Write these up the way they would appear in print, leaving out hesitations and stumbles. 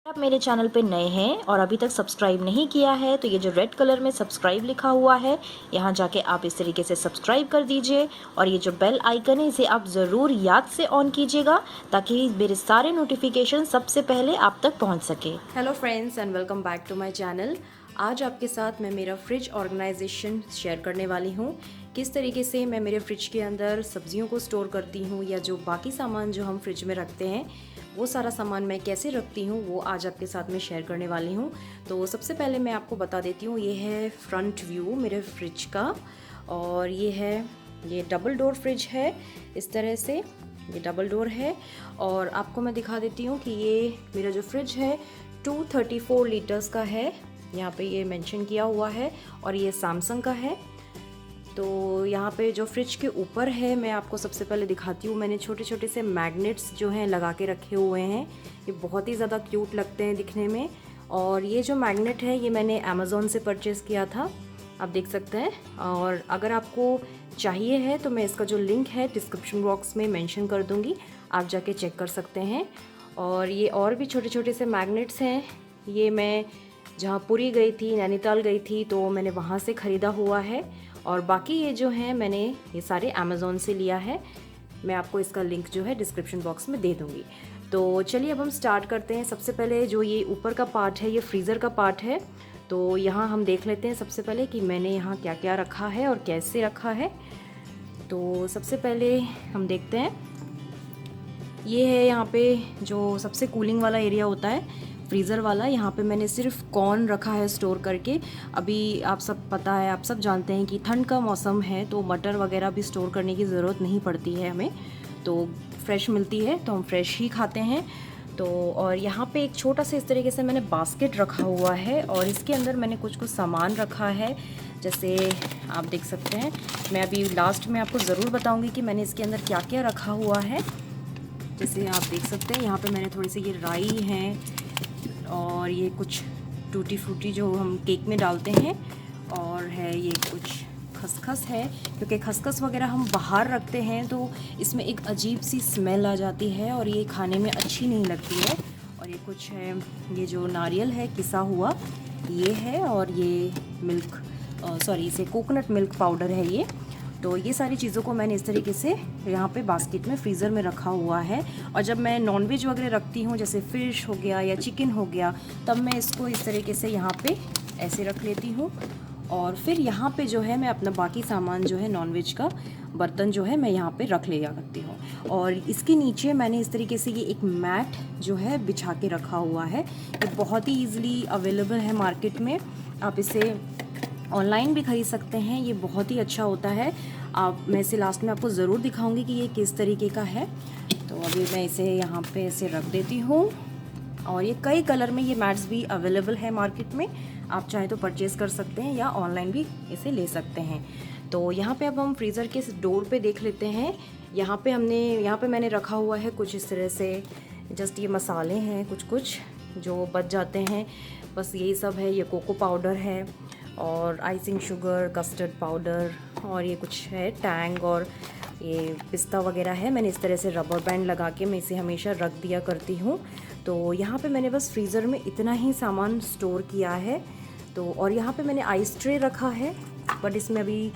आप मेरे चैनल पे नए हैं और अभी तक सब्सक्राइब नहीं किया है तो ये जो रेड कलर में सब्सक्राइब लिखा हुआ है यहाँ जाके आप इस तरीके से सब्सक्राइब कर दीजिए और ये जो बेल आइकन है इसे आप ज़रूर याद से ऑन कीजिएगा ताकि मेरे सारे नोटिफिकेशन सबसे पहले आप तक पहुँच सके। Hello friends and welcome back to my channel. आज आपके साथ मैं मेरा फ्रिज ऑर्गेनाइजेशन शेयर करने वाली हूँ। किस तरीके से मैं मेरे फ्रिज के अंदर सब्जियों को स्टोर करती हूँ या जो बाकी सामान जो हम फ्रिज में रखते हैं वो सारा सामान मैं कैसे रखती हूँ वो आज आपके साथ में शेयर करने वाली हूँ। तो सबसे पहले मैं आपको बता देती हूँ, ये है फ्रंट व्यू मेरे फ्रिज का और ये डबल डोर फ्रिज है। इस तरह से ये डबल डोर है और आपको मैं दिखा देती हूँ कि ये मेरा जो फ्रिज है 234 लीटर्स का है, यहाँ पे ये मेंशन किया हुआ है और ये सैमसंग का है। तो यहाँ पे जो फ्रिज के ऊपर है मैं आपको सबसे पहले दिखाती हूँ, मैंने छोटे छोटे से मैग्नेट्स जो हैं लगा के रखे हुए हैं। ये बहुत ही ज़्यादा क्यूट लगते हैं दिखने में। और ये जो मैग्नेट है ये मैंने अमेज़ॉन से परचेज़ किया था, आप देख सकते हैं। और अगर आपको चाहिए है तो मैं इसका जो लिंक है डिस्क्रिप्शन बॉक्स में मेंशन कर दूँगी, आप जाके चेक कर सकते हैं। और ये और भी छोटे छोटे से मैग्नेट्स हैं, ये मैं जहाँ पुरी गई थी, नैनीताल गई थी तो मैंने वहाँ से ख़रीदा हुआ है। और बाकी ये जो हैं मैंने ये सारे अमेज़ॉन से लिया है, मैं आपको इसका लिंक जो है डिस्क्रिप्शन बॉक्स में दे दूँगी। तो चलिए अब हम स्टार्ट करते हैं। सबसे पहले जो ये ऊपर का पार्ट है ये फ्रीज़र का पार्ट है, तो यहाँ हम देख लेते हैं सबसे पहले कि मैंने यहाँ क्या क्या रखा है और कैसे रखा है। तो सबसे पहले हम देखते हैं, ये है यहाँ पे जो सबसे कूलिंग वाला एरिया होता है फ्रीज़र वाला, यहाँ पे मैंने सिर्फ कॉर्न रखा है स्टोर करके। अभी आप सब पता है, आप सब जानते हैं कि ठंड का मौसम है तो मटर वगैरह भी स्टोर करने की ज़रूरत नहीं पड़ती है हमें, तो फ्रेश मिलती है तो हम फ्रेश ही खाते हैं। तो और यहाँ पे एक छोटा सा इस तरीके से मैंने बास्केट रखा हुआ है और इसके अंदर मैंने कुछ कुछ सामान रखा है, जैसे आप देख सकते हैं। मैं अभी लास्ट में आपको ज़रूर बताऊँगी कि मैंने इसके अंदर क्या क्या रखा हुआ है। जैसे आप देख सकते हैं यहाँ पे मैंने थोड़ी सी ये राई हैं और ये कुछ टूटी फ्रूटी जो हम केक में डालते हैं, और है ये कुछ खसखस है, क्योंकि खसखस वगैरह हम बाहर रखते हैं तो इसमें एक अजीब सी स्मेल आ जाती है और ये खाने में अच्छी नहीं लगती है। और ये कुछ है, ये जो नारियल है किसा हुआ ये है, और ये मिल्क इसे कोकोनट मिल्क पाउडर है ये। तो ये सारी चीज़ों को मैंने इस तरीके से यहाँ पे बास्केट में फ्रीज़र में रखा हुआ है। और जब मैं नॉनवेज वगैरह रखती हूँ जैसे फ़िश हो गया या चिकन हो गया, तब मैं इसको इस तरीके से यहाँ पे ऐसे रख लेती हूँ। और फिर यहाँ पे जो है मैं अपना बाकी सामान जो है नॉनवेज का बर्तन जो है मैं यहाँ पे रख लिया करती हूँ। और इसके नीचे मैंने इस तरीके से ये एक मैट जो है बिछा के रखा हुआ है। ये बहुत ही ईज़िली अवेलेबल है मार्केट में, आप इसे ऑनलाइन भी ख़रीद सकते हैं, ये बहुत ही अच्छा होता है। मैं इसे लास्ट में आपको ज़रूर दिखाऊंगी कि ये किस तरीके का है। तो अभी मैं इसे यहाँ पे ऐसे रख देती हूँ। और ये कई कलर में ये मैट्स भी अवेलेबल है मार्केट में, आप चाहे तो परचेज़ कर सकते हैं या ऑनलाइन भी इसे ले सकते हैं। तो यहाँ पे अब हम फ्रीज़र के डोर पे देख लेते हैं। यहाँ पे मैंने रखा हुआ है कुछ इस तरह से, जस्ट ये मसाले हैं कुछ कुछ जो बच जाते हैं, बस यही सब है। ये कोको पाउडर है और आइसिंग शुगर, कस्टर्ड पाउडर, और ये कुछ है टैंग, और ये पिस्ता वगैरह है। मैंने इस तरह से रबर बैंड लगा के मैं इसे हमेशा रख दिया करती हूँ। तो यहाँ पे मैंने बस फ्रीज़र में इतना ही सामान स्टोर किया है। तो और यहाँ पे मैंने आइस ट्रे रखा है, बट इसमें अभी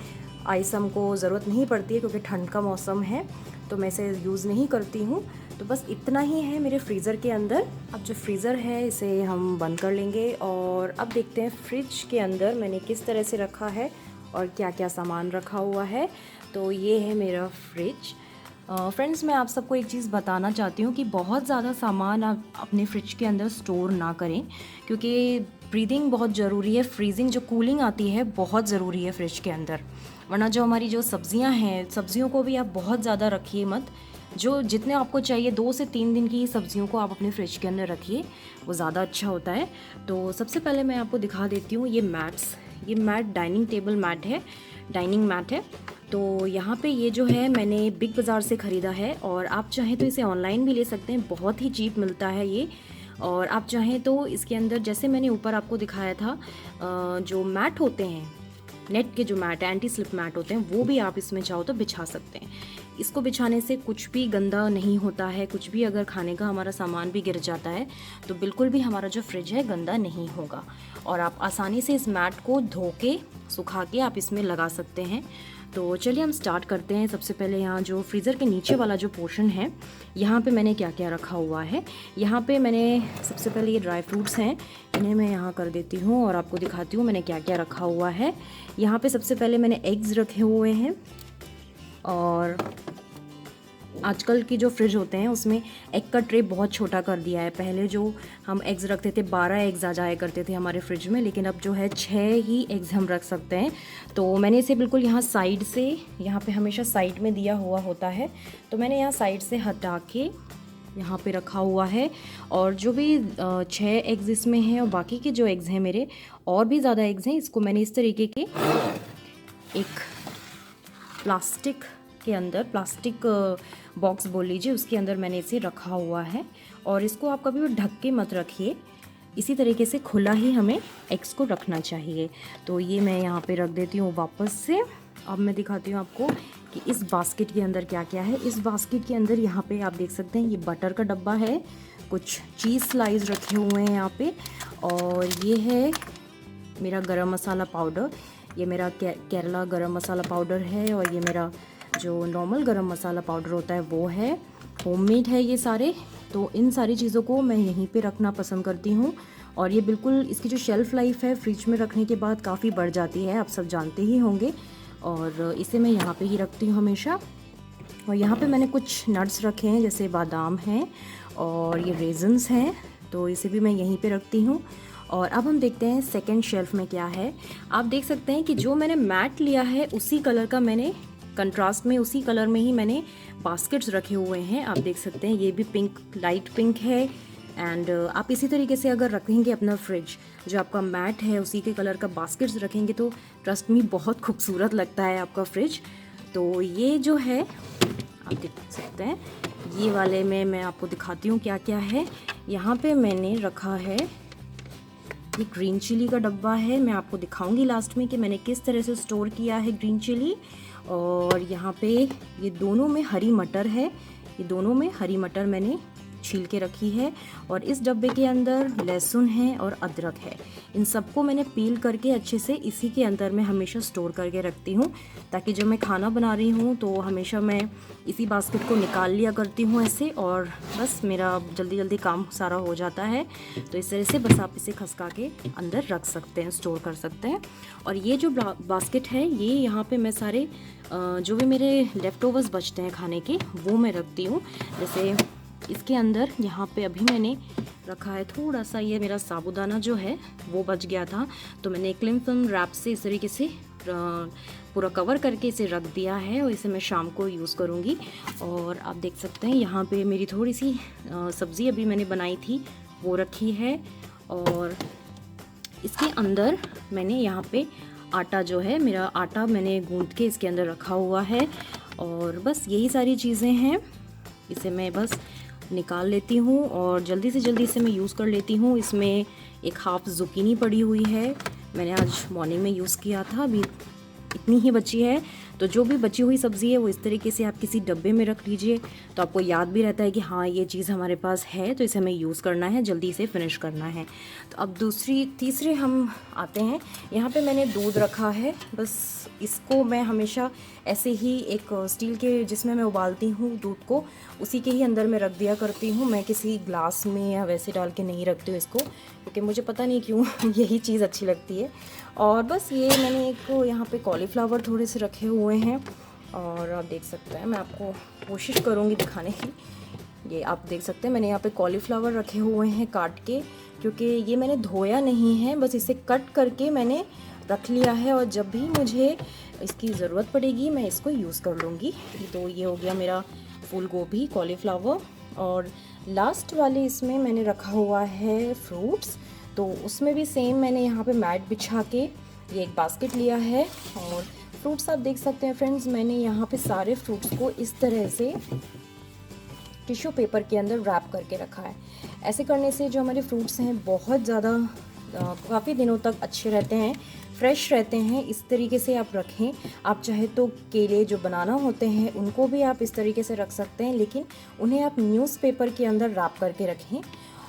आइस हमको ज़रूरत नहीं पड़ती है क्योंकि ठंड का मौसम है तो मैं इसे यूज़ नहीं करती हूँ। तो बस इतना ही है मेरे फ्रीज़र के अंदर। अब जो फ्रीज़र है इसे हम बंद कर लेंगे और अब देखते हैं फ्रिज के अंदर मैंने किस तरह से रखा है और क्या क्या सामान रखा हुआ है। तो ये है मेरा फ्रिज। फ्रेंड्स, मैं आप सबको एक चीज़ बताना चाहती हूँ कि बहुत ज़्यादा सामान आप अपने फ्रिज के अंदर स्टोर ना करें, क्योंकि ब्रीदिंग बहुत ज़रूरी है, फ्रीजिंग जो कूलिंग आती है बहुत ज़रूरी है फ्रिज के अंदर। वरना जो हमारी जो सब्ज़ियाँ हैं, सब्ज़ियों को भी आप बहुत ज़्यादा रखिए मत। जो जितने आपको चाहिए 2 से 3 दिन की ही सब्ज़ियों को आप अपने फ्रिज के अंदर रखिए, वो ज़्यादा अच्छा होता है। तो सबसे पहले मैं आपको दिखा देती हूँ ये मैट डाइनिंग टेबल मैट है, डाइनिंग मैट है। तो यहाँ पे ये जो है मैंने बिग बाज़ार से ख़रीदा है और आप चाहें तो इसे ऑनलाइन भी ले सकते हैं, बहुत ही चीप मिलता है ये। और आप चाहें तो इसके अंदर जैसे मैंने ऊपर आपको दिखाया था जो मैट होते हैं, नेट के जो मैट है, एंटी स्लिप मैट होते हैं, वो भी आप इसमें चाहो तो बिछा सकते हैं। इसको बिछाने से कुछ भी गंदा नहीं होता है, कुछ भी अगर खाने का हमारा सामान भी गिर जाता है तो बिल्कुल भी हमारा जो फ्रिज है गंदा नहीं होगा। और आप आसानी से इस मैट को धो के सुखा के आप इसमें लगा सकते हैं। तो चलिए हम स्टार्ट करते हैं। सबसे पहले यहाँ जो फ्रीज़र के नीचे वाला जो पोर्शन है, यहाँ पे मैंने क्या क्या रखा हुआ है। यहाँ पे मैंने सबसे पहले ये ड्राई फ्रूट्स हैं, इन्हें मैं यहाँ कर देती हूँ और आपको दिखाती हूँ मैंने क्या क्या रखा हुआ है। यहाँ पे सबसे पहले मैंने एग्स रखे हुए हैं, और आजकल की जो फ्रिज होते हैं उसमें एग का ट्रे बहुत छोटा कर दिया है। पहले जो हम एग्स रखते थे 12 एग्स आ जाया करते थे हमारे फ्रिज में, लेकिन अब जो है 6 ही एग्स हम रख सकते हैं। तो मैंने इसे बिल्कुल यहाँ साइड से, यहाँ पे हमेशा साइड में दिया हुआ होता है, तो मैंने यहाँ साइड से हटा के यहाँ पे रखा हुआ है। और जो भी 6 एग्स इसमें हैं और बाकी के जो एग्स हैं मेरे और भी ज़्यादा एग्स हैं, इसको मैंने इस तरीके के एक प्लास्टिक के अंदर, प्लास्टिक बॉक्स बोल लीजिए, उसके अंदर मैंने इसे रखा हुआ है। और इसको आप कभी भी ढक के मत रखिए, इसी तरीके से खुला ही हमें एग्स को रखना चाहिए। तो ये मैं यहाँ पे रख देती हूँ वापस से। अब मैं दिखाती हूँ आपको कि इस बास्केट के अंदर क्या क्या है। इस बास्केट के अंदर यहाँ पे आप देख सकते हैं ये बटर का डब्बा है, कुछ चीज़ स्लाइस रखे हुए हैं यहाँ पे, और ये है मेरा गरम मसाला पाउडर, ये मेरा केरला गरम मसाला पाउडर है, और ये मेरा जो नॉर्मल गरम मसाला पाउडर होता है वो है, होममेड है ये सारे। तो इन सारी चीज़ों को मैं यहीं पे रखना पसंद करती हूँ, और ये बिल्कुल इसकी जो शेल्फ़ लाइफ है फ्रिज में रखने के बाद काफ़ी बढ़ जाती है, आप सब जानते ही होंगे। और इसे मैं यहाँ पे ही रखती हूँ हमेशा। और यहाँ पे मैंने कुछ नट्स रखे हैं, जैसे बादाम हैं और ये रेजन्स हैं, तो इसे भी मैं यहीं पे रखती हूँ। और अब हम देखते हैं सेकंड शेल्फ़ में क्या है। आप देख सकते हैं कि जो मैंने मैट लिया है उसी कलर का मैंने कंट्रास्ट में, उसी कलर में ही मैंने बास्केट्स रखे हुए हैं। आप देख सकते हैं ये भी पिंक, लाइट पिंक है। एंड आप इसी तरीके से अगर रखेंगे अपना फ्रिज, जो आपका मैट है उसी के कलर का बास्केट्स रखेंगे, तो ट्रस्ट मी बहुत खूबसूरत लगता है आपका फ्रिज। तो ये जो है आप देख सकते हैं, ये वाले में मैं आपको दिखाती हूँ क्या क्या है। यहाँ पे मैंने रखा है ये ग्रीन चिली का डब्बा है, मैं आपको दिखाऊंगी लास्ट में कि मैंने किस तरह से स्टोर किया है ग्रीन चिली। और यहाँ पे ये दोनों में हरी मटर है, ये दोनों में हरी मटर मैंने छील के रखी है। और इस डब्बे के अंदर लहसुन है और अदरक है, इन सबको मैंने पील करके अच्छे से इसी के अंदर मैं हमेशा स्टोर करके रखती हूँ, ताकि जब मैं खाना बना रही हूँ तो हमेशा मैं इसी बास्केट को निकाल लिया करती हूँ ऐसे, और बस मेरा जल्दी जल्दी काम सारा हो जाता है। तो इस तरह से बस आप इसे खसका के अंदर रख सकते हैं, स्टोर कर सकते हैं। और ये जो बास्केट है, ये यहाँ पे मैं सारे जो भी मेरे लेफ़्ट ओवर्स बचते हैं खाने के, वो मैं रखती हूँ। जैसे इसके अंदर यहाँ पे अभी मैंने रखा है थोड़ा सा, ये मेरा साबूदाना जो है वो बच गया था, तो मैंने क्लिंग फिल्म रैप से इस तरीके से पूरा कवर करके इसे रख दिया है, और इसे मैं शाम को यूज़ करूँगी। और आप देख सकते हैं यहाँ पे मेरी थोड़ी सी सब्ज़ी अभी मैंने बनाई थी वो रखी है। और इसके अंदर मैंने यहाँ पे आटा जो है, मेरा आटा मैंने गूंथ के इसके अंदर रखा हुआ है। और बस यही सारी चीज़ें हैं, इसे मैं बस निकाल लेती हूँ और जल्दी से जल्दी इसे मैं यूज़ कर लेती हूँ। इसमें एक हाफ़ ज़ुकीनी पड़ी हुई है, मैंने आज मॉर्निंग में यूज़ किया था, अभी इतनी ही बची है। तो जो भी बची हुई सब्ज़ी है वो इस तरीके से आप किसी डब्बे में रख लीजिए, तो आपको याद भी रहता है कि हाँ ये चीज़ हमारे पास है, तो इसे हमें यूज़ करना है, जल्दी से फिनिश करना है। तो अब तीसरे हम आते हैं। यहाँ पे मैंने दूध रखा है, बस इसको मैं हमेशा ऐसे ही एक स्टील के जिसमें मैं उबालती हूँ दूध को, उसी के ही अंदर मैं रख दिया करती हूँ। मैं किसी ग्लास में या वैसे डाल के नहीं रखती हूँ इसको, क्योंकि मुझे पता नहीं क्यों यही चीज़ अच्छी लगती है। और बस ये मैंने एक यहाँ पे कॉलीफ्लावर थोड़े से रखे हुए हैं, और आप देख सकते हैं, मैं आपको कोशिश करूँगी दिखाने की। ये आप देख सकते हैं मैंने यहाँ पे कॉलीफ्लावर रखे हुए हैं काट के, क्योंकि ये मैंने धोया नहीं है, बस इसे कट करके मैंने रख लिया है, और जब भी मुझे इसकी ज़रूरत पड़ेगी मैं इसको यूज़ कर लूँगी। तो ये हो गया मेरा फूल गोभी, कॉलीफ्लावर। और लास्ट वाले इसमें मैंने रखा हुआ है फ्रूट्स, तो उसमें भी सेम मैंने यहाँ पे मैट बिछा के ये एक बास्केट लिया है। और फ्रूट्स आप देख सकते हैं फ्रेंड्स, मैंने यहाँ पे सारे फ्रूट्स को इस तरह से टिश्यू पेपर के अंदर रैप करके रखा है। ऐसे करने से जो हमारे फ्रूट्स हैं बहुत ज़्यादा काफ़ी दिनों तक अच्छे रहते हैं, फ्रेश रहते हैं। इस तरीके से आप रखें। आप चाहे तो केले जो बनाना होते हैं उनको भी आप इस तरीके से रख सकते हैं, लेकिन उन्हें आप न्यूज़पेपर के अंदर रैप करके रखें।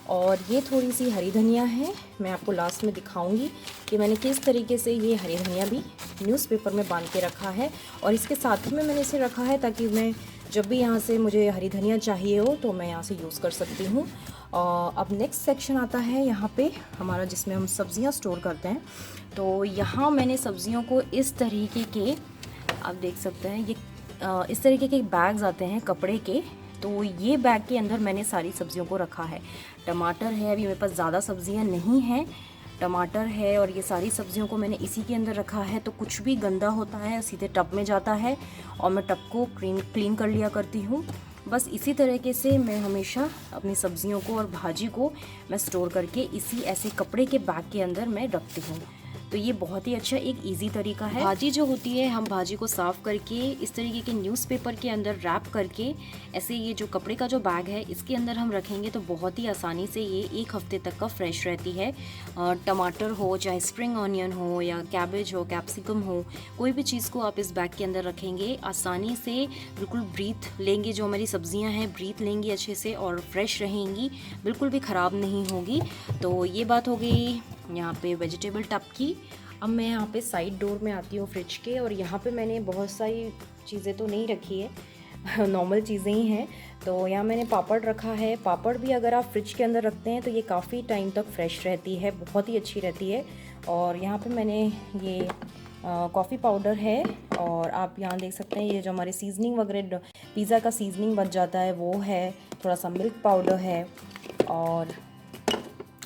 और ये थोड़ी सी हरी धनिया है, मैं आपको लास्ट में दिखाऊंगी कि मैंने किस तरीके से ये हरी धनिया भी न्यूज़पेपर में बांध के रखा है। और इसके साथ ही में मैंने इसे रखा है ताकि मैं जब भी यहाँ से मुझे हरी धनिया चाहिए हो तो मैं यहाँ से यूज़ कर सकती हूँ। अब नेक्स्ट सेक्शन आता है यहाँ पे हमारा, जिसमें हम सब्ज़ियाँ स्टोर करते हैं। तो यहाँ मैंने सब्ज़ियों को इस तरीके के, आप देख सकते हैं ये इस तरीके के बैग्स आते हैं कपड़े के। तो ये बैग के अंदर मैंने सारी सब्ज़ियों को रखा है। टमाटर है, अभी मेरे पास ज़्यादा सब्ज़ियाँ नहीं हैं, टमाटर है और ये सारी सब्ज़ियों को मैंने इसी के अंदर रखा है। तो कुछ भी गंदा होता है सीधे टब में जाता है और मैं टब को क्लीन कर लिया करती हूँ। बस इसी तरीके से मैं हमेशा अपनी सब्ज़ियों को और भाजी को मैं स्टोर करके इसी ऐसे कपड़े के बैग के अंदर मैं रखती हूँ। तो ये बहुत ही अच्छा एक इजी तरीका है। भाजी जो होती है, हम भाजी को साफ़ करके इस तरीके के न्यूज़पेपर के अंदर रैप करके ऐसे ये जो कपड़े का जो बैग है इसके अंदर हम रखेंगे तो बहुत ही आसानी से ये 1 हफ्ते तक का फ्रेश रहती है। टमाटर हो, चाहे स्प्रिंग ऑनियन हो या कैबेज हो, कैप्सिकम हो, कोई भी चीज़ को आप इस बैग के अंदर रखेंगे आसानी से, बिल्कुल ब्रीथ लेंगे, जो हमारी सब्जियां हैं ब्रीथ लेंगी अच्छे से और फ्रेश रहेंगी, बिल्कुल भी ख़राब नहीं होगी। तो ये बात हो गई यहाँ पे वेजिटेबल टब की। अब मैं यहाँ पे साइड डोर में आती हूँ फ्रिज के, और यहाँ पे मैंने बहुत सारी चीज़ें तो नहीं रखी है नॉर्मल चीज़ें ही हैं। तो यहाँ मैंने पापड़ रखा है। पापड़ भी अगर आप फ्रिज के अंदर रखते हैं तो ये काफ़ी टाइम तक फ्रेश रहती है, बहुत ही अच्छी रहती है। और यहाँ पे मैंने ये कॉफ़ी पाउडर है, और आप यहाँ देख सकते हैं ये जो हमारे सीजनिंग वगैरह पिज़्ज़ा का सीजनिंग बच जाता है वो है, थोड़ा सा मिल्क पाउडर है, और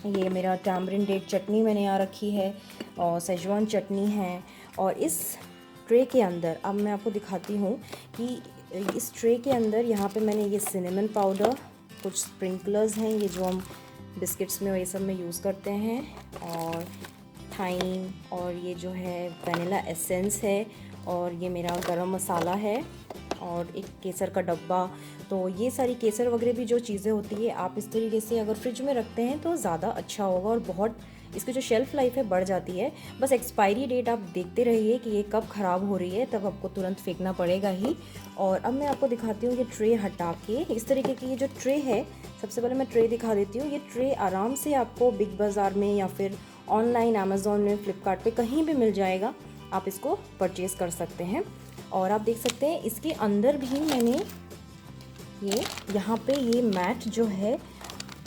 ये मेरा टैमरिन डेट चटनी मैंने यहाँ रखी है, और सेजवान चटनी है। और इस ट्रे के अंदर अब मैं आपको दिखाती हूँ कि इस ट्रे के अंदर यहाँ पे मैंने ये सिनेमन पाउडर, कुछ स्प्रिंकलर्स हैं ये जो हम बिस्किट्स में ये सब में यूज़ करते हैं, और थाइम, और ये जो है वनीला एसेंस है, और ये मेरा गरम मसाला है, और एक केसर का डब्बा। तो ये सारी केसर वगैरह भी जो चीज़ें होती है आप इस तरीके से अगर फ्रिज में रखते हैं तो ज़्यादा अच्छा होगा, और बहुत इसकी जो शेल्फ़ लाइफ है बढ़ जाती है। बस एक्सपायरी डेट आप देखते रहिए कि ये कब ख़राब हो रही है, तब आपको तुरंत फेंकना पड़ेगा ही। और अब मैं आपको दिखाती हूँ ये ट्रे हटा के, इस तरीके की ये जो ट्रे है, सबसे पहले मैं ट्रे दिखा देती हूँ। ये ट्रे आराम से आपको बिग बाज़ार में या फिर ऑनलाइन अमेज़ॉन में, फ्लिपकार्ट पे कहीं भी मिल जाएगा, आप इसको परचेज़ कर सकते हैं। और आप देख सकते हैं इसके अंदर भी मैंने ये यहाँ पे ये मैट जो है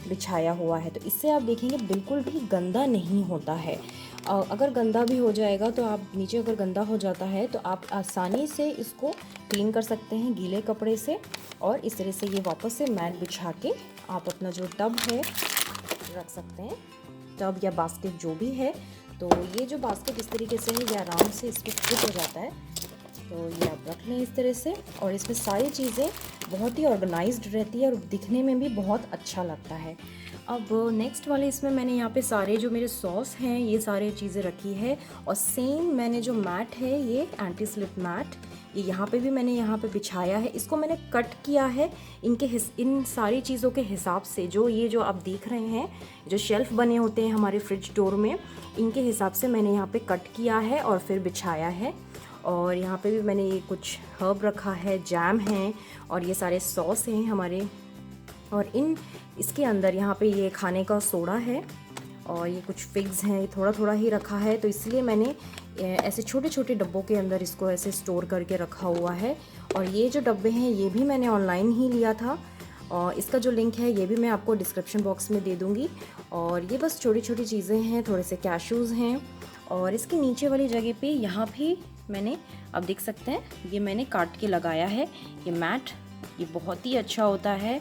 बिछाया हुआ है, तो इससे आप देखेंगे बिल्कुल भी गंदा नहीं होता है। अगर गंदा भी हो जाएगा तो आप नीचे, अगर गंदा हो जाता है तो आप आसानी से इसको क्लीन कर सकते हैं गीले कपड़े से, और इस तरह से ये वापस से मैट बिछा के आप अपना जो टब है रख सकते हैं, टब या बास्केट जो भी है। तो ये जो बास्केट इस तरीके से है, ये आराम से इसको फिट हो जाता है। तो ये आप रख लें इस तरह से, और इसमें सारी चीज़ें बहुत ही ऑर्गेनाइज्ड रहती है और दिखने में भी बहुत अच्छा लगता है। अब नेक्स्ट वाले इसमें मैंने यहाँ पे सारे जो मेरे सॉस हैं ये सारे चीज़ें रखी है, और सेम मैंने जो मैट है ये एंटी स्लिप मैट, ये यहाँ पे भी मैंने यहाँ पे बिछाया है। इसको मैंने कट किया है इन सारी चीज़ों के हिसाब से, जो ये जो आप देख रहे हैं जो शेल्फ़ बने होते हैं हमारे फ्रिज डोर में, इनके हिसाब से मैंने यहाँ पे कट किया है और फिर बिछाया है। और यहाँ पे भी मैंने ये कुछ हर्ब रखा है, जैम है, और ये सारे सॉस हैं हमारे, और इसके अंदर यहाँ पे ये खाने का सोडा है, और ये कुछ फिग्स हैं, थोड़ा थोड़ा ही रखा है। तो इसलिए मैंने ऐसे छोटे छोटे डब्बों के अंदर इसको ऐसे स्टोर करके रखा हुआ है। और ये जो डब्बे हैं ये भी मैंने ऑनलाइन ही लिया था, और इसका जो लिंक है ये भी मैं आपको डिस्क्रिप्शन बॉक्स में दे दूँगी। और ये बस छोटी छोटी चीज़ें हैं, थोड़े से कैशूज़ हैं, और इसके नीचे वाली जगह पे यहाँ भी मैंने, अब देख सकते हैं ये मैंने काट के लगाया है ये मैट, ये बहुत ही अच्छा होता है।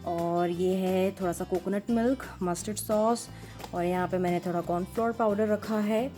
और ये है थोड़ा सा कोकोनट मिल्क, मस्टर्ड सॉस, और यहाँ पे मैंने थोड़ा कॉर्नफ्लोर पाउडर रखा है।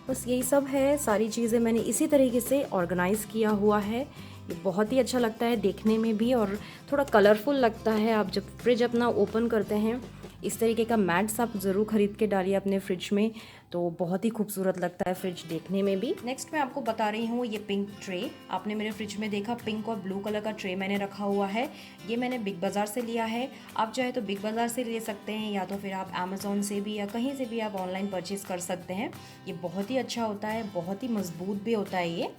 बस यही सब है, सारी चीज़ें मैंने इसी तरीके से ऑर्गेनाइज़ किया हुआ है। ये बहुत ही अच्छा लगता है देखने में भी, और थोड़ा कलरफुल लगता है। आप जब फ्रिज अपना ओपन करते हैं इस तरीके का मैट्स आप ज़रूर ख़रीद के डालिए अपने फ्रिज में, तो बहुत ही खूबसूरत लगता है फ्रिज देखने में भी। नेक्स्ट मैं आपको बता रही हूँ ये पिंक ट्रे। आपने मेरे फ्रिज में देखा पिंक और ब्लू कलर का ट्रे मैंने रखा हुआ है। ये मैंने बिग बाज़ार से लिया है। आप चाहे तो बिग बाज़ार से ले सकते हैं या तो फिर आप अमेज़ॉन से भी या कहीं से भी आप ऑनलाइन परचेज़ कर सकते हैं। ये बहुत ही अच्छा होता है, बहुत ही मज़बूत भी होता है ये,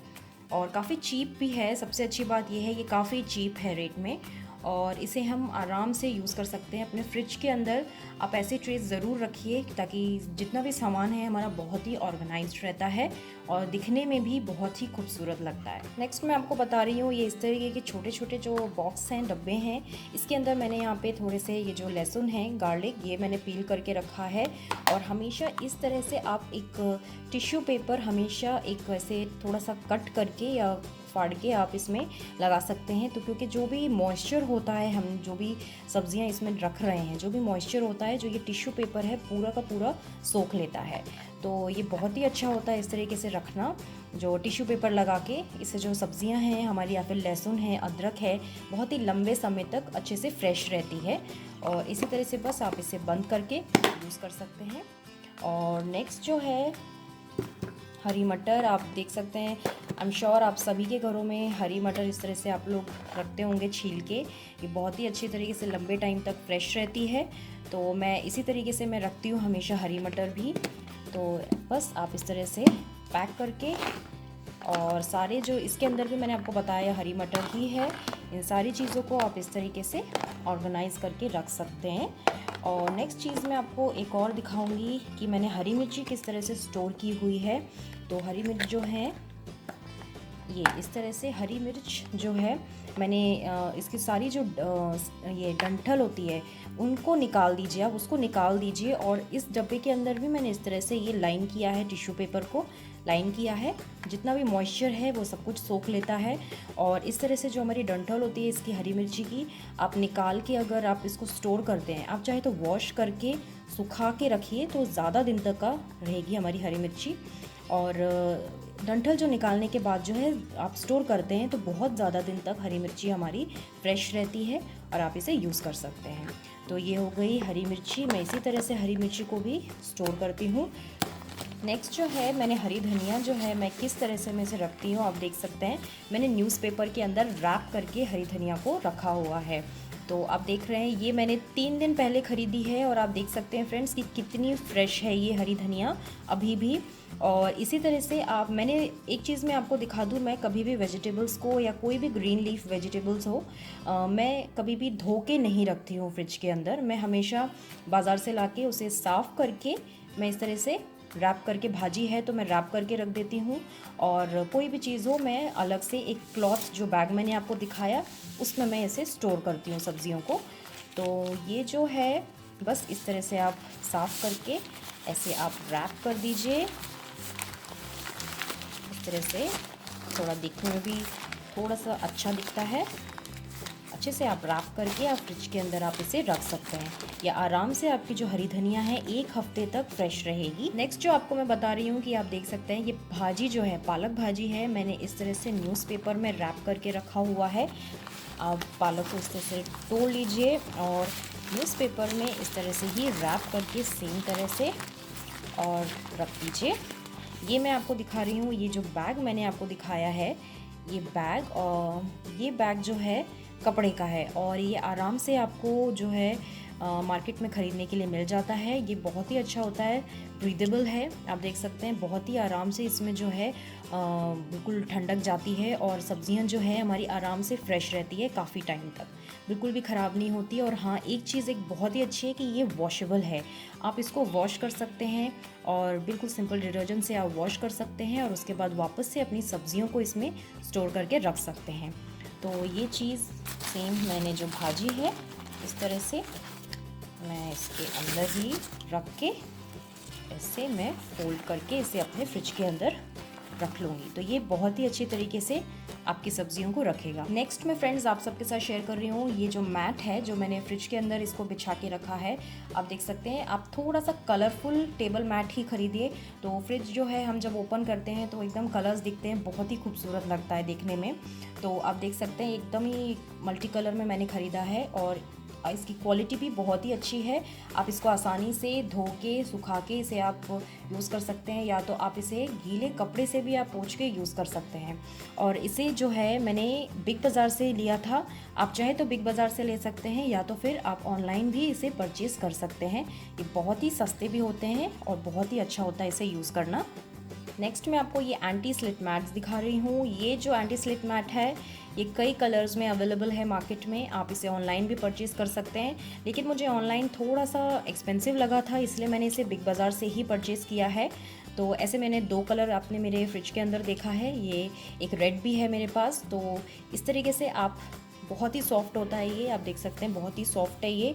और काफ़ी चीप भी है। सबसे अच्छी बात यह है कि काफ़ी चीप है रेट में, और इसे हम आराम से यूज़ कर सकते हैं अपने फ्रिज के अंदर। आप ऐसे ट्रेस ज़रूर रखिए ताकि जितना भी सामान है हमारा बहुत ही ऑर्गेनाइज्ड रहता है और दिखने में भी बहुत ही खूबसूरत लगता है। नेक्स्ट मैं आपको बता रही हूँ ये इस तरीके के छोटे छोटे जो बॉक्स हैं, डब्बे हैं, इसके अंदर मैंने यहाँ पे थोड़े से ये जो लहसुन है, गार्लिक, ये मैंने पील करके रखा है। और हमेशा इस तरह से आप एक टिश्यू पेपर हमेशा एक वैसे थोड़ा सा कट करके या फाड़ के आप इसमें लगा सकते हैं। तो क्योंकि जो भी मॉइस्चर होता है, हम जो भी सब्जियां इसमें रख रहे हैं, जो भी मॉइस्चर होता है, जो ये टिश्यू पेपर है पूरा का पूरा सोख लेता है। तो ये बहुत ही अच्छा होता है इस तरीके से रखना, जो टिश्यू पेपर लगा के। इससे जो सब्जियां हैं हमारी या फिर लहसुन है, अदरक है, बहुत ही लंबे समय तक अच्छे से फ्रेश रहती है। और इसी तरह से बस आप इसे बंद करके यूज़ कर सकते हैं। और नेक्स्ट जो है हरी मटर, आप देख सकते हैं, आई एम श्योर आप सभी के घरों में हरी मटर इस तरह से आप लोग रखते होंगे छील के। ये बहुत ही अच्छी तरीके से लंबे टाइम तक फ्रेश रहती है। तो मैं इसी तरीके से मैं रखती हूँ हमेशा हरी मटर भी। तो बस आप इस तरह से पैक करके, और सारे जो इसके अंदर भी मैंने आपको बताया हरी मटर ही है, इन सारी चीज़ों को आप इस तरीके से ऑर्गेनाइज़ करके रख सकते हैं। और नेक्स्ट चीज़ मैं आपको एक और दिखाऊंगी कि मैंने हरी मिर्ची किस तरह से स्टोर की हुई है। तो हरी मिर्च जो है, ये इस तरह से हरी मिर्च जो है मैंने इसकी सारी जो ये डंठल होती है उनको निकाल दीजिए, आप उसको निकाल दीजिए। और इस डब्बे के अंदर भी मैंने इस तरह से ये लाइन किया है, टिश्यू पेपर को लाइन किया है। जितना भी मॉइस्चर है वो सब कुछ सोख लेता है। और इस तरह से जो हमारी डंठल होती है इसकी हरी मिर्ची की, आप निकाल के अगर आप इसको स्टोर करते हैं, आप चाहे तो वॉश करके सुखा के रखिए तो ज़्यादा दिन तक का रहेगी हमारी हरी मिर्ची। और डंठल जो निकालने के बाद जो है आप स्टोर करते हैं तो बहुत ज़्यादा दिन तक हरी मिर्ची हमारी फ्रेश रहती है और आप इसे यूज़ कर सकते हैं। तो ये हो गई हरी मिर्ची। मैं इसी तरह से हरी मिर्ची को भी स्टोर करती हूँ। नेक्स्ट जो है मैंने हरी धनिया जो है मैं किस तरह से मैं इसे रखती हूँ, आप देख सकते हैं मैंने न्यूज़पेपर के अंदर रैप करके हरी धनिया को रखा हुआ है। तो आप देख रहे हैं ये मैंने 3 दिन पहले ख़रीदी है, और आप देख सकते हैं फ्रेंड्स कि कितनी फ्रेश है ये हरी धनिया अभी भी। और इसी तरह से आप, मैंने एक चीज़ मैं आपको दिखा दूँ, मैं कभी भी वेजिटेबल्स को या कोई भी ग्रीन लीफ वेजिटेबल्स हो मैं कभी भी धो के नहीं रखती हूँ फ्रिज के अंदर। मैं हमेशा बाज़ार से लाके उसे साफ़ करके मैं इस तरह से रैप करके, भाजी है तो मैं रैप करके रख देती हूँ। और कोई भी चीज़ हो मैं अलग से एक क्लॉथ, जो बैग मैंने आपको दिखाया उसमें मैं इसे स्टोर करती हूँ सब्जियों को। तो ये जो है बस इस तरह से आप साफ़ करके ऐसे आप रैप कर दीजिए। इस तरह से थोड़ा दिखने में भी थोड़ा सा अच्छा दिखता है। अच्छे से आप रैप करके आप फ्रिज के अंदर आप इसे रख सकते हैं, या आराम से आपकी जो हरी धनिया है 1 हफ्ते तक फ्रेश रहेगी। नेक्स्ट जो आपको मैं बता रही हूँ कि आप देख सकते हैं ये भाजी जो है, पालक भाजी है, मैंने इस तरह से न्यूज़पेपर में रैप करके रखा हुआ है। आप पालक को इस तरह से तोड़ लीजिए और न्यूज़पेपर में इस तरह से ही रैप करके सेम तरह से और रख दीजिए। ये मैं आपको दिखा रही हूँ, ये जो बैग मैंने आपको दिखाया है, ये बैग जो है कपड़े का है, और ये आराम से आपको जो है मार्केट में ख़रीदने के लिए मिल जाता है। ये बहुत ही अच्छा होता है, ब्रीदेबल है, आप देख सकते हैं बहुत ही आराम से इसमें जो है बिल्कुल ठंडक जाती है, और सब्जियां जो है हमारी आराम से फ्रेश रहती है काफ़ी टाइम तक, बिल्कुल भी ख़राब नहीं होती। और हाँ, एक चीज़ एक बहुत ही अच्छी है कि ये वॉशेबल है, आप इसको वॉश कर सकते हैं और बिल्कुल सिंपल डिटर्जेंट से आप वॉश कर सकते हैं, और उसके बाद वापस से अपनी सब्जियों को इसमें स्टोर करके रख सकते हैं। तो ये चीज़ सेम मैंने जो भाजी है इस तरह से मैं इसके अंदर ही रख के ऐसे मैं फोल्ड करके इसे अपने फ्रिज के अंदर रख लूँगी। तो ये बहुत ही अच्छी तरीके से आपकी सब्जियों को रखेगा। नेक्स्ट मैं फ्रेंड्स आप सबके साथ शेयर कर रही हूँ ये जो मैट है, जो मैंने फ्रिज के अंदर इसको बिछा के रखा है। आप देख सकते हैं, आप थोड़ा सा कलरफुल टेबल मैट ही खरीदिए, तो फ्रिज जो है हम जब ओपन करते हैं तो एकदम कलर्स दिखते हैं, बहुत ही खूबसूरत लगता है देखने में। तो आप देख सकते हैं एकदम ही मल्टी कलर में मैंने ख़रीदा है, और इसकी क्वालिटी भी बहुत ही अच्छी है। आप इसको आसानी से धो के सुखा के इसे आप यूज़ कर सकते हैं, या तो आप इसे गीले कपड़े से भी आप पोंछ के यूज़ कर सकते हैं। और इसे जो है मैंने बिग बाज़ार से लिया था। आप चाहे तो बिग बाज़ार से ले सकते हैं, या तो फिर आप ऑनलाइन भी इसे परचेज़ कर सकते हैं। ये बहुत ही सस्ते भी होते हैं और बहुत ही अच्छा होता है इसे यूज़ करना। नेक्स्ट मैं आपको ये एंटी स्लिप मैट्स दिखा रही हूँ। ये जो एंटी स्लिप मैट है ये कई कलर्स में अवेलेबल है मार्केट में। आप इसे ऑनलाइन भी परचेज़ कर सकते हैं, लेकिन मुझे ऑनलाइन थोड़ा सा एक्सपेंसिव लगा था, इसलिए मैंने इसे बिग बाज़ार से ही परचेज़ किया है। तो ऐसे मैंने 2 कलर आपने मेरे फ्रिज के अंदर देखा है, ये एक रेड भी है मेरे पास। तो इस तरीके से आप, बहुत ही सॉफ्ट होता है ये, आप देख सकते हैं बहुत ही सॉफ्ट है ये,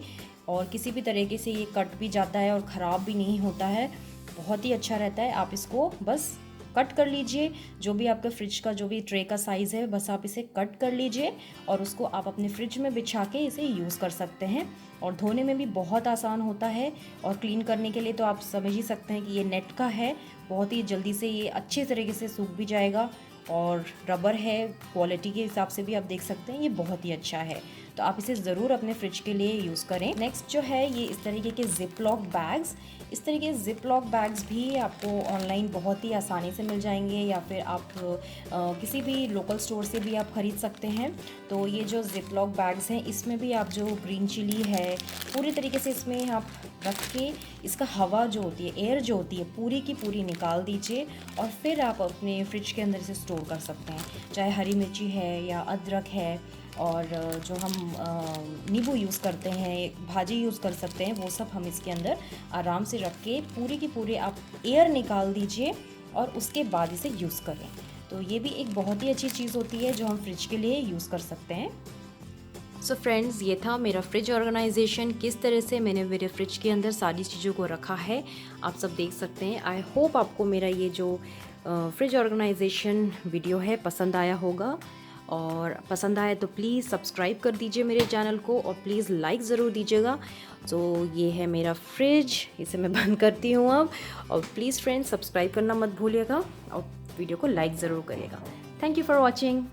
और किसी भी तरीके से ये कट भी जाता है और ख़राब भी नहीं होता है, बहुत ही अच्छा रहता है। आप इसको बस कट कर लीजिए, जो भी आपका फ्रिज का जो भी ट्रे का साइज़ है बस आप इसे कट कर लीजिए और उसको आप अपने फ्रिज में बिछा के इसे यूज़ कर सकते हैं। और धोने में भी बहुत आसान होता है, और क्लीन करने के लिए तो आप समझ ही सकते हैं कि ये नेट का है, बहुत ही जल्दी से ये अच्छे तरीके से सूख भी जाएगा। और रबर है, क्वालिटी के हिसाब से भी आप देख सकते हैं ये बहुत ही अच्छा है। तो आप इसे ज़रूर अपने फ्रिज के लिए यूज़ करें। नेक्स्ट जो है ये इस तरीके के ज़िप लॉक बैग्स। इस तरीके के ज़िप लॉक बैग्स भी आपको ऑनलाइन बहुत ही आसानी से मिल जाएंगे, या फिर आप किसी भी लोकल स्टोर से भी आप ख़रीद सकते हैं। तो ये जो ज़िप लॉक बैग्स हैं इसमें भी आप जो ग्रीन चिली है पूरी तरीके से इसमें आप रख के इसका हवा जो होती है, एयर जो होती है, पूरी की पूरी निकाल दीजिए, और फिर आप अपने फ्रिज के अंदर इसे स्टोर कर सकते हैं। चाहे हरी मिर्ची है या अदरक है, और जो हम नींबू यूज़ करते हैं, भाजी यूज़ कर सकते हैं, वो सब हम इसके अंदर आराम से रख के पूरी की पूरी आप एयर निकाल दीजिए और उसके बाद इसे यूज़ करें। तो ये भी एक बहुत ही अच्छी चीज़ होती है जो हम फ्रिज के लिए यूज़ कर सकते हैं। सो फ्रेंड्स, ये था मेरा फ्रिज ऑर्गेनाइजेशन, किस तरह से मैंने मेरे फ्रिज के अंदर सारी चीज़ों को रखा है आप सब देख सकते हैं। आई होप आपको मेरा ये जो फ्रिज ऑर्गेनाइजेशन वीडियो है पसंद आया होगा, और पसंद आए तो प्लीज़ सब्सक्राइब कर दीजिए मेरे चैनल को, और प्लीज़ लाइक ज़रूर दीजिएगा। तो ये है मेरा फ्रिज, इसे मैं बंद करती हूँ अब। और प्लीज़ फ्रेंड्स सब्सक्राइब करना मत भूलिएगा, और वीडियो को लाइक ज़रूर करिएगा। Thank you for watching.